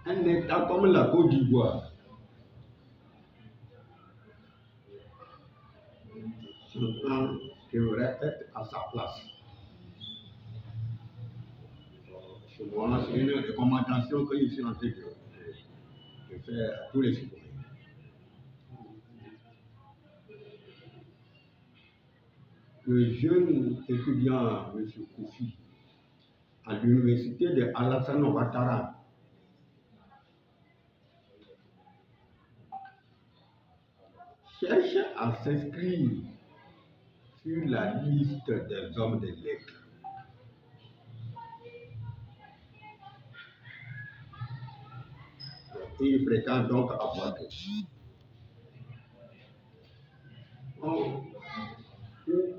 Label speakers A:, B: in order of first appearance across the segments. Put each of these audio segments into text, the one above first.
A: Un État comme la Côte d'Ivoire, je pense, devrait être à sa place. Moi, c'est une recommandation que je suis en train de faire à tous les citoyens. Le jeune étudiant, M. Kofi, à l'université de Alassane Ouattara, cherche à s'inscrire sur la liste des hommes de lettres. Il fréquente donc à Bordeaux. Pour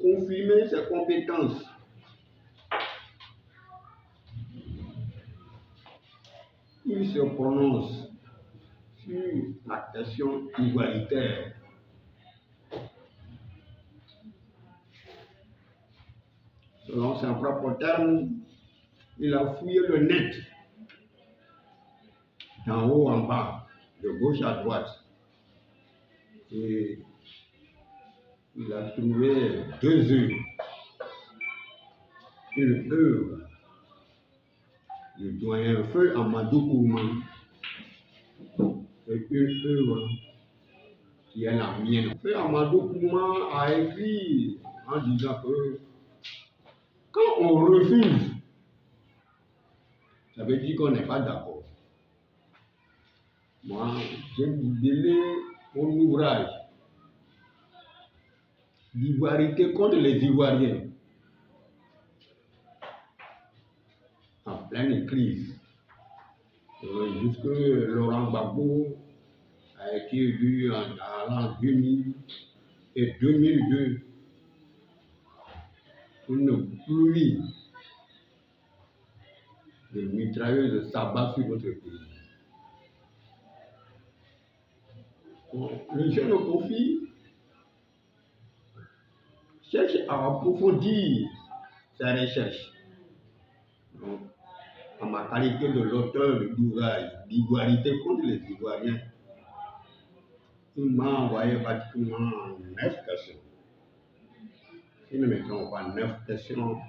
A: confirmer ses compétences, il se prononce sur la question igualitaire. Selon ses propres termes, il a fouillé le net, d'en haut en bas, de gauche à droite. Et il a trouvé 2 œuvres. Une œuvre du doyen Feu Amadou Kouman et une œuvre qui est la mienne. Feu Amadou Kouman a écrit en disant que quand on refuse, ça veut dire qu'on n'est pas d'accord. Moi, j'ai libellé mon ouvrage d'Ivoirité contre les Ivoiriens en pleine crise. Jusque Laurent Gbagbo a été élu en l'an 2000 et 2002. Une pluie de mitrailleuses s'abat sur notre pays. Le jeune Kofi cherche à approfondir sa recherche. Donc, en ma qualité de l'auteur de l'ouvrage d'Ivoirité contre les Ivoiriens, il m'a envoyé pratiquement 9 questions. Si nous ne mettons pas 9 questions,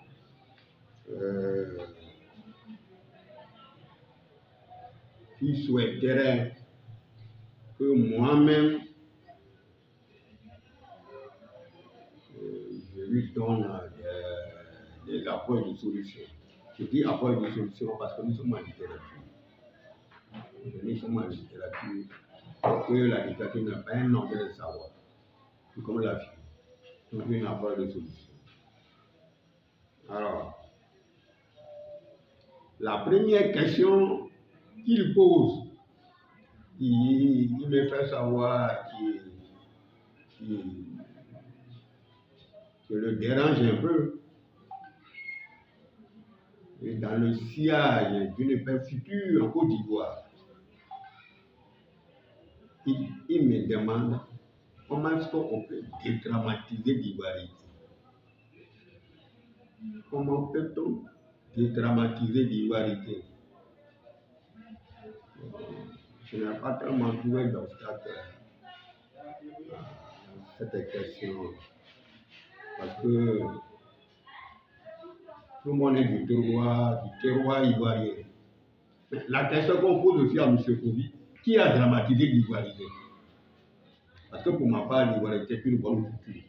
A: qui souhaiterait que moi-même, je lui donne des approches de solution. Je dis approches de solution parce que nous sommes en littérature. Nous sommes en littérature, que la littérature n'a pas un anglais de savoir. C'est comme la vie. Donc une approche de solution. Alors, la première question qu'il pose, il me fait savoir qu'il le dérange un peu. Et dans le sillage d'une paix future en Côte d'Ivoire, il me demande comment est-ce qu'on peut dédramatiser l'ivoirité. Comment peut-on dédramatiser l'ivoirité? Je n'ai pas tellement trouvé d'obstacle à cette question. Parce que tout le monde est du terroir ivoirien. Mais la question qu'on pose aussi à M. Kofi, qui a dramatisé l'ivoirité? Parce que pour ma part, l'ivoirité est une bonne culture.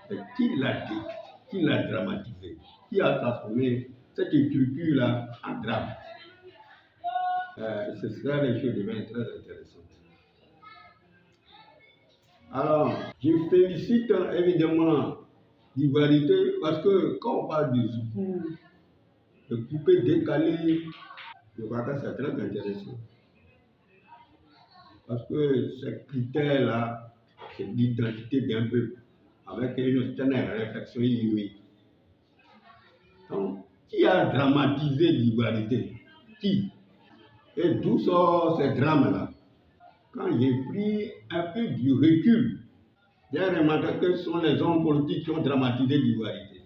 A: Mais qui l'a dramatisé? Qui a transformé cette culture-là en drame? Ce serait les choses deviennent très intéressantes. Alors, je félicite évidemment l'ivoirité parce que quand on parle du secours, de couper, décaler, je crois que c'est très intéressant. Parce que ces critères-là, c'est l'identité d'un peuple, avec une certaine réflexion inouïe. Donc, qui a dramatisé l'ivoirité? Qui? Et d'où sortent ces drames-là? Quand j'ai pris un peu du recul, j'ai remarqué que ce sont les hommes politiques qui ont dramatisé l'ivoirité.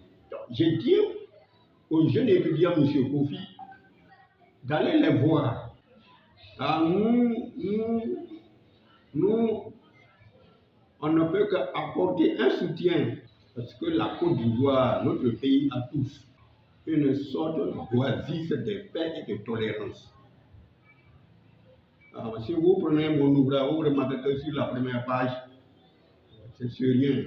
A: J'ai dit aux jeunes étudiants, M. Kofi, d'aller les voir Ah, nous, on ne peut qu'apporter un soutien parce que la Côte d'Ivoire, notre pays à tous, une sorte d'oasis de paix et de tolérance. Alors, si vous prenez mon ouvrage, vous remarquez que sur la première page, c'est sur rien.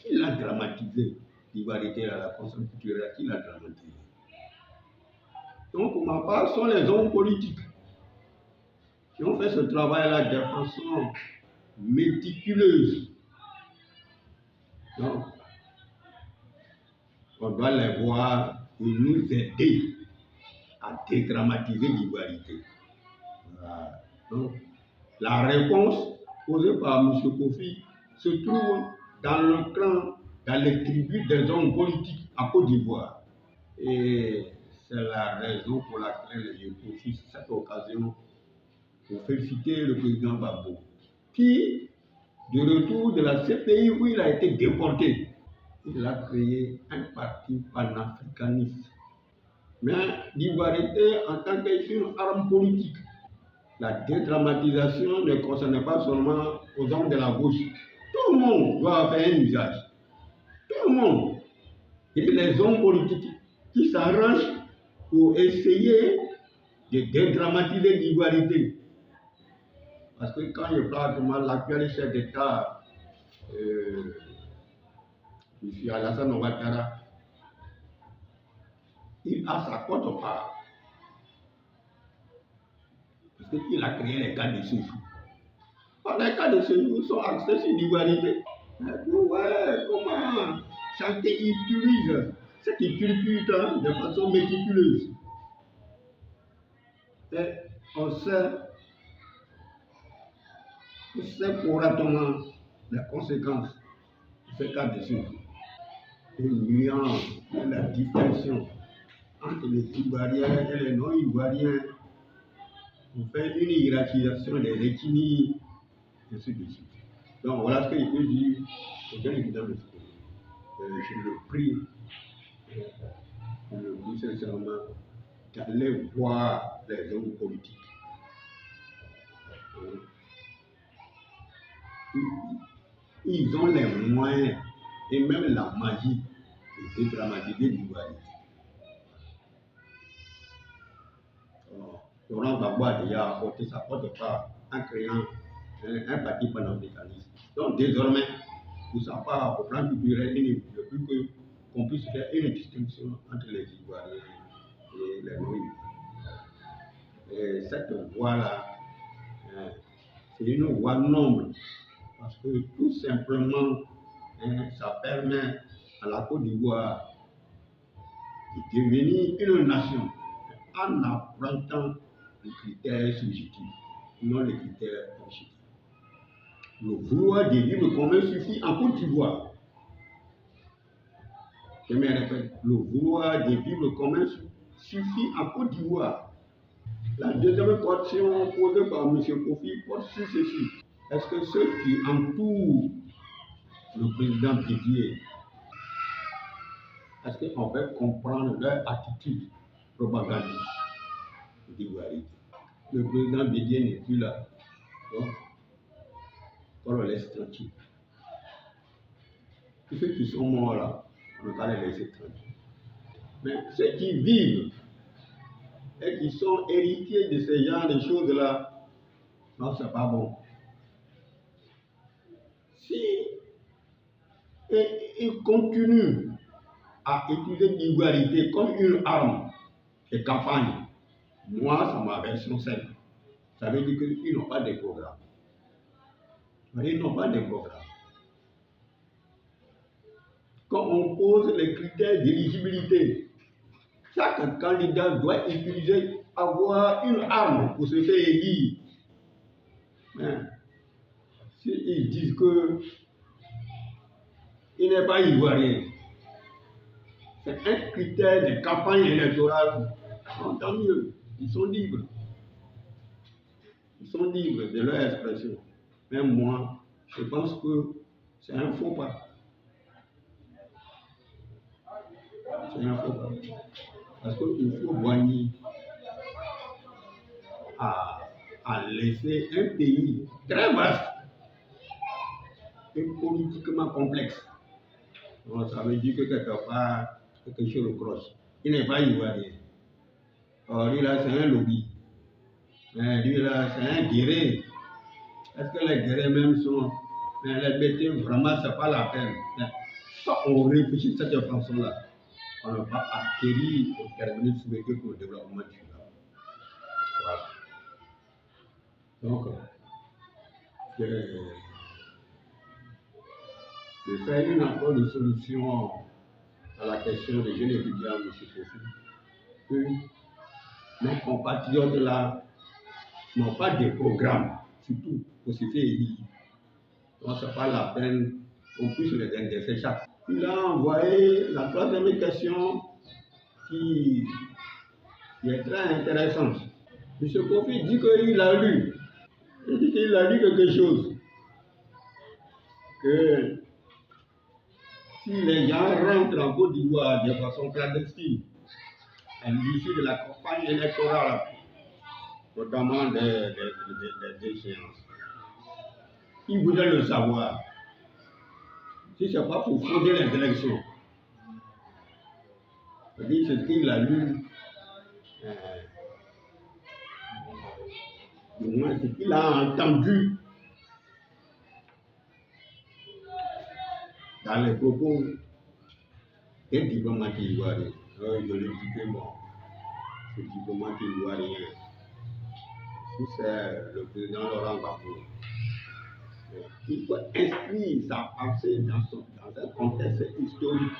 A: Qui l'a dramatisé? L'ivarité à la conscience culturelle, qui l'a dramatisé? Donc, pour ma part, ce sont les hommes politiques qui ont fait ce travail-là de façon méticuleuse. Donc, on doit les voir et nous aider à dédramatiser l'ivarité. Voilà. Donc, la réponse posée par M. Kofi se trouve dans le clan, dans les tribus des hommes politiques à Côte d'Ivoire. Et c'est la raison pour laquelle je profite de cette occasion pour féliciter le président Gbagbo, qui, de retour de la CPI où il a été déporté, il a créé un parti panafricaniste. Mais l'ivarité en tant qu'une arme politique, la dédramatisation ne concerne pas seulement aux hommes de la gauche. Tout le monde doit faire un usage. Tout le monde. Et les hommes politiques qui s'arrangent pour essayer de dédramatiser l'ivarité. Parce que quand je parle de l'actuel chef d'État, M. Alassane Ouattara, il a sa cote-part. Parce qu'il a créé les cas de séjour. Les cas de séjour sont axés sur l'ivarité. Ouais, comment chacun utilise cette culture de façon méticuleuse. Et on sait correctement les conséquences de ce cas de séjour. Une nuance et la distinction entre les Ivoiriens et les non-Ivoiriens. On fait une hiérarchisation des ethnies, et ainsi de suite. Donc voilà ce que je peux dire au bien évidemment de ce pays. Je le prie sincèrement d'aller voir les hommes politiques. Ils ont les moyens et même la magie de dédramatiser l'ivoirité. Laurent Gbagbo a déjà apporté sa part en créant un parti panafricaniste. Donc désormais, pour sa part, au plan culturel, il ne veut plus qu'on puisse faire une distinction entre les Ivoiriens et les non-Ivoiriens. Et cette voie-là, c'est une voie noble, parce que tout simplement, ça permet à la Côte d'Ivoire de devenir une nation en affrontant les critères subjectifs, non les critères objectifs. Le vouloir de vivre commun suffit en Côte d'Ivoire. Je me répète, le vouloir de vivre commun suffit en Côte d'Ivoire. La deuxième question posée par M. Kofi porte sur ceci. Est-ce que ceux qui entourent le président Bédié, est-ce qu'on peut comprendre leur attitude propagandiste d'ivoirité? Le président Bédié n'est plus là. Donc, on le laisse tranquille. Tous ceux qui sont morts là, on ne va pas les laisser tranquilles. Mais ceux qui vivent et qui sont héritiers de ce genre de choses-là, non, c'est pas bon. Si ils continuent à utiliser l'ivoirité comme une arme de campagne, moi, c'est ma version simple. Ça veut dire qu'ils n'ont pas de programme. Ils n'ont pas de programme. Quand on pose les critères d'éligibilité, chaque candidat doit avoir une arme pour se faire élire. Mais s'ils disent qu'il n'est pas ivoirien, c'est un critère de campagne électorale, tant mieux, ils sont libres. Ils sont libres de leur expression. Mais moi, je pense que c'est un faux pas. C'est un faux pas. Parce qu'il faut boigner à laisser un pays très vaste et politiquement complexe. Donc, ça veut dire que quelque part, quelque chose le croche. Il n'est pas ivoirien. Or, lui là, c'est un lobby. Mais lui là, c'est un guerrier. Est-ce que les guerriers même sont. Mais les bêtises, vraiment, c'est pas la peine. Mais quand on réfléchit de cette façon-là, on ne va pas acquérir au terminus souhaité pour le développement du Sud. Voilà. Donc, je fais une approche de solution à la question des jeunes étudiants, M. Kofi, que mes compatriotes là n'ont pas de programme, surtout pour se faire élire. Donc, ce n'est pas la peine qu'on puisse les indexer chaque. Il a envoyé la troisième question qui est très intéressante. M. Kofi dit qu'il a lu. Il dit qu'il a lu quelque chose. Que si les gens rentrent en Côte d'Ivoire de façon clandestine, à l'issue de la campagne électorale, notamment des échéances, il voudrait le savoir. Si ce n'est pas pour frauder les élections, c'est ce qu'il a lu, du moins ce qu'il a entendu dans les propos des diplomates ivoiriens. Je le dis que bon, ce diplomate ivoirien, si c'est le président Laurent Gbagbo, il faut inscrire sa pensée dans un contexte historique.